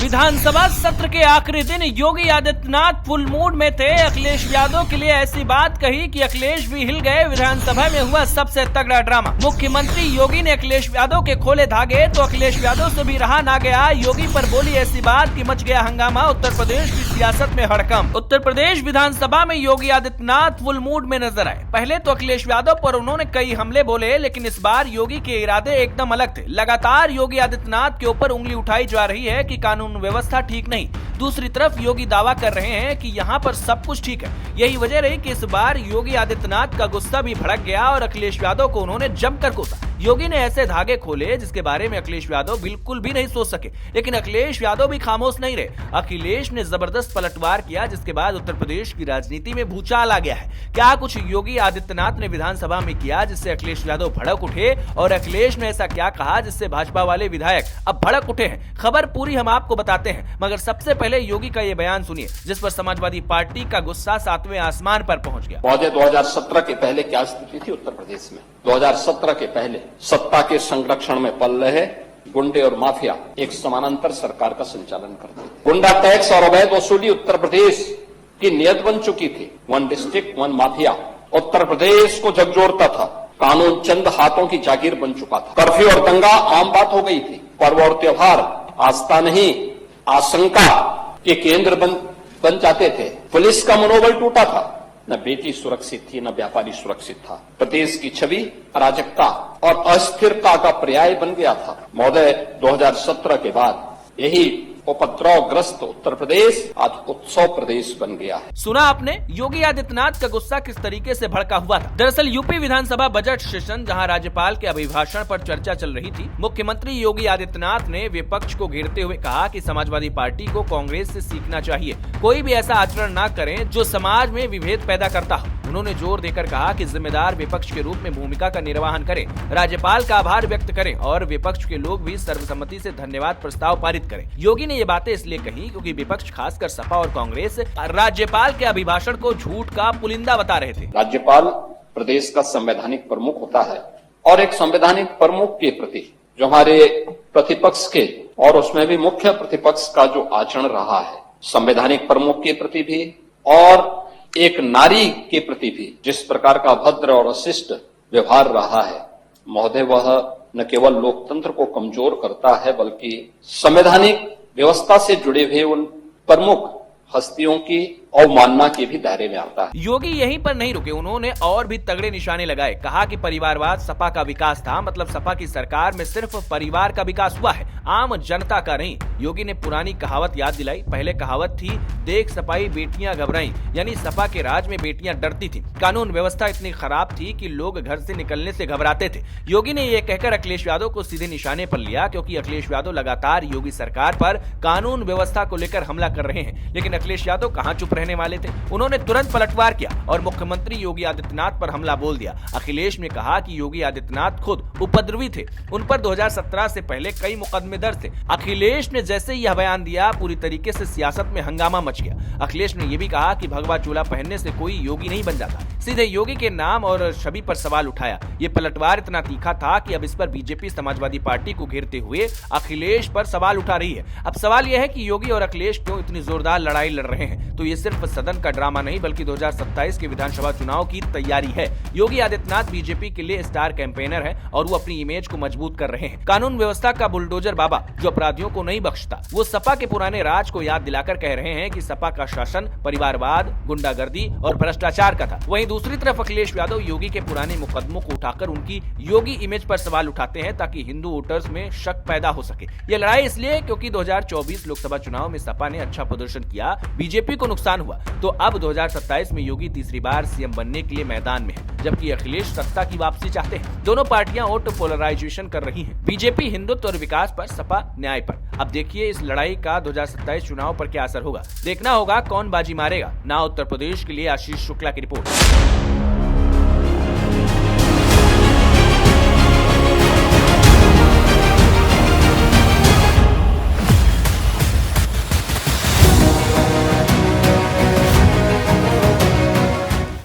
विधानसभा सत्र के आखिरी दिन योगी आदित्यनाथ फुल मूड में थे। अखिलेश यादव के लिए ऐसी बात कही कि अखिलेश भी हिल गए। विधानसभा में हुआ सबसे तगड़ा ड्रामा। मुख्यमंत्री योगी ने अखिलेश यादव के खोले धागे तो अखिलेश यादव से भी रहा ना गया। योगी पर बोली ऐसी बात कि मच गया हंगामा। उत्तर प्रदेश की सियासत में हड़कंप। उत्तर प्रदेश विधानसभा में योगी आदित्यनाथ फुल मूड में नजर आए। पहले तो अखिलेश यादव पर उन्होंने कई हमले बोले, लेकिन इस बार योगी के इरादे एकदम अलग थे। लगातार योगी आदित्यनाथ के ऊपर उंगली उठाई जा रही है कि कानून व्यवस्था ठीक नहीं। दूसरी तरफ योगी दावा कर रहे हैं कि यहाँ पर सब कुछ ठीक है। यही वजह रही कि इस बार योगी आदित्यनाथ का गुस्सा भी भड़क गया और अखिलेश यादव को उन्होंने जमकर कोसा। योगी ने ऐसे धागे खोले जिसके बारे में अखिलेश यादव बिल्कुल भी नहीं सोच सके, लेकिन अखिलेश यादव भी खामोश नहीं रहे। अखिलेश ने जबरदस्त पलटवार किया, जिसके बाद उत्तर प्रदेश की राजनीति में भूचाल आ गया है। क्या कुछ योगी आदित्यनाथ ने विधानसभा में किया जिससे अखिलेश यादव भड़क उठे, और अखिलेश ने ऐसा क्या कहा जिससे भाजपा वाले विधायक अब भड़क उठे हैं? खबर पूरी हम आपको बताते हैं, मगर सबसे पहले योगी का ये बयान सुनिए, जिस पर समाजवादी पार्टी का गुस्सा 7वें आसमान पर पहुंच गया। 2017 के पहले क्या स्थिति थी उत्तर प्रदेश में? 2017 के पहले सत्ता के संरक्षण में पल रहे गुंडे और माफिया एक समानांतर सरकार का संचालन करते थे। गुंडा टैक्स और अवैध वसूली उत्तर प्रदेश की नियत बन चुकी थी। One district one mafia Uttar Pradesh को झकझोरता था। कानून चंद हाथों की जागीर बन चुका था। कर्फ्यू और दंगा आम बात हो गई थी। पर्व और त्योहार आस्था नहीं आशंका के केंद्र बन जाते थे। पुलिस का मनोबल टूटा था। न बेटी सुरक्षित थी, न व्यापारी सुरक्षित था। प्रदेश की छवि अराजकता और अस्थिरता का पर्याय बन गया था। महोदय, 2017 के बाद यही उपद्रवग्रस्त उत्तर प्रदेश आज उत्सव प्रदेश बन गया है। सुना आपने योगी आदित्यनाथ का गुस्सा किस तरीके से भड़का हुआ था। दरअसल यूपी विधानसभा बजट सेशन, जहां राज्यपाल के अभिभाषण पर चर्चा चल रही थी, मुख्यमंत्री योगी आदित्यनाथ ने विपक्ष को घेरते हुए कहा कि समाजवादी पार्टी को कांग्रेस से सीखना चाहिए। कोई भी ऐसा आचरण न करें जो समाज में विभेद पैदा करता हो। उन्होंने जोर देकर कहा कि जिम्मेदार विपक्ष के रूप में भूमिका का निर्वहन करें, राज्यपाल का आभार व्यक्त करें और विपक्ष के लोग भी सर्वसम्मति से धन्यवाद प्रस्ताव पारित करें। योगी ने ये बातें इसलिए कही क्योंकि विपक्ष, खासकर सपा और कांग्रेस, राज्यपाल के अभिभाषण को झूठ का पुलिंदा बता रहे थे। राज्यपाल प्रदेश का संवैधानिक प्रमुख होता है और एक संवैधानिक प्रमुख के प्रति जो हमारे प्रतिपक्ष के और उसमें भी मुख्य प्रतिपक्ष का जो आचरण रहा है, संवैधानिक प्रमुख के प्रति भी और एक नारी के प्रति भी जिस प्रकार का अभद्र और अशिष्ट व्यवहार रहा है, महोदय, वह न केवल लोकतंत्र को कमजोर करता है बल्कि संवैधानिक व्यवस्था से जुड़े हुए उन प्रमुख हस्तियों की अवमानना के भी दायरे में आता है। योगी यहीं पर नहीं रुके, उन्होंने और भी तगड़े निशाने लगाए। कहा कि परिवारवाद सपा का विकास था, मतलब सपा की सरकार में सिर्फ परिवार का विकास हुआ है, आम जनता का नहीं। योगी ने पुरानी कहावत याद दिलाई। पहले कहावत थी, देख सपाई बेटियां घबराई, यानी सपा के राज में बेटियां डरती थी। कानून व्यवस्था इतनी खराब थी कि लोग घर से निकलने से घबराते थे। योगी ने यह कहकर अखिलेश यादव को सीधे निशाने पर लिया, क्योंकि अखिलेश यादव लगातार योगी सरकार पर कानून व्यवस्था को लेकर हमला कर रहे हैं। लेकिन अखिलेश यादव कहां चुप रहने वाले थे। उन्होंने तुरंत पलटवार किया और मुख्यमंत्री योगी आदित्यनाथ पर हमला बोल दिया। अखिलेश ने कहा कि योगी आदित्यनाथ खुद उपद्रवी थे, उन पर 2017 से पहले कई मुकदमे दर्ज थे। अखिलेश ने जैसे ही यह बयान दिया, पूरी तरीके से सियासत में हंगामा मच गया। अखिलेश ने यह भी कहा कि भगवा चोला पहनने से कोई योगी नहीं बन जाता। सीधे योगी के नाम और छवि पर सवाल उठाया। ये पलटवार इतना तीखा था कि अब इस पर बीजेपी समाजवादी पार्टी को घेरते हुए अखिलेश पर सवाल उठा रही है। अब सवाल यह है कि योगी और अखिलेश क्यों इतनी जोरदार लड़ाई लड़ रहे हैं। तो ये सिर्फ सदन का ड्रामा नहीं, बल्कि 2027 के विधानसभा चुनाव की तैयारी है। योगी आदित्यनाथ बीजेपी के लिए स्टार कैंपेनर है और वो अपनी इमेज को मजबूत कर रहे हैं। कानून व्यवस्था का बुलडोजर बाबा जो अपराधियों को नहीं बख्शता, वो सपा के पुराने राज को याद दिलाकर कह रहे हैं कि सपा का शासन परिवारवाद, गुंडागर्दी और भ्रष्टाचार का था। वहीं दूसरी तरफ अखिलेश यादव योगी के पुराने मुकदमों को उठाकर उनकी योगी इमेज पर सवाल उठाते हैं, ताकि हिंदू वोटर्स में शक पैदा हो सके। ये लड़ाई इसलिए क्योंकि 2024 लोकसभा चुनाव में सपा ने अच्छा प्रदर्शन किया, बीजेपी को नुकसान हुआ। तो अब 2027 में योगी तीसरी बार सीएम बनने के लिए मैदान में है, जबकि अखिलेश सत्ता की वापसी चाहते हैं। दोनों पार्टियां वोट पोलराइजेशन कर रही हैं। बीजेपी हिंदुत्व और विकास पर, सपा न्याय पर। अब देखिए इस लड़ाई का 2027 चुनाव पर क्या असर होगा। देखना होगा कौन बाजी मारेगा। ना उत्तर प्रदेश के लिए आशीष शुक्ला की रिपोर्ट।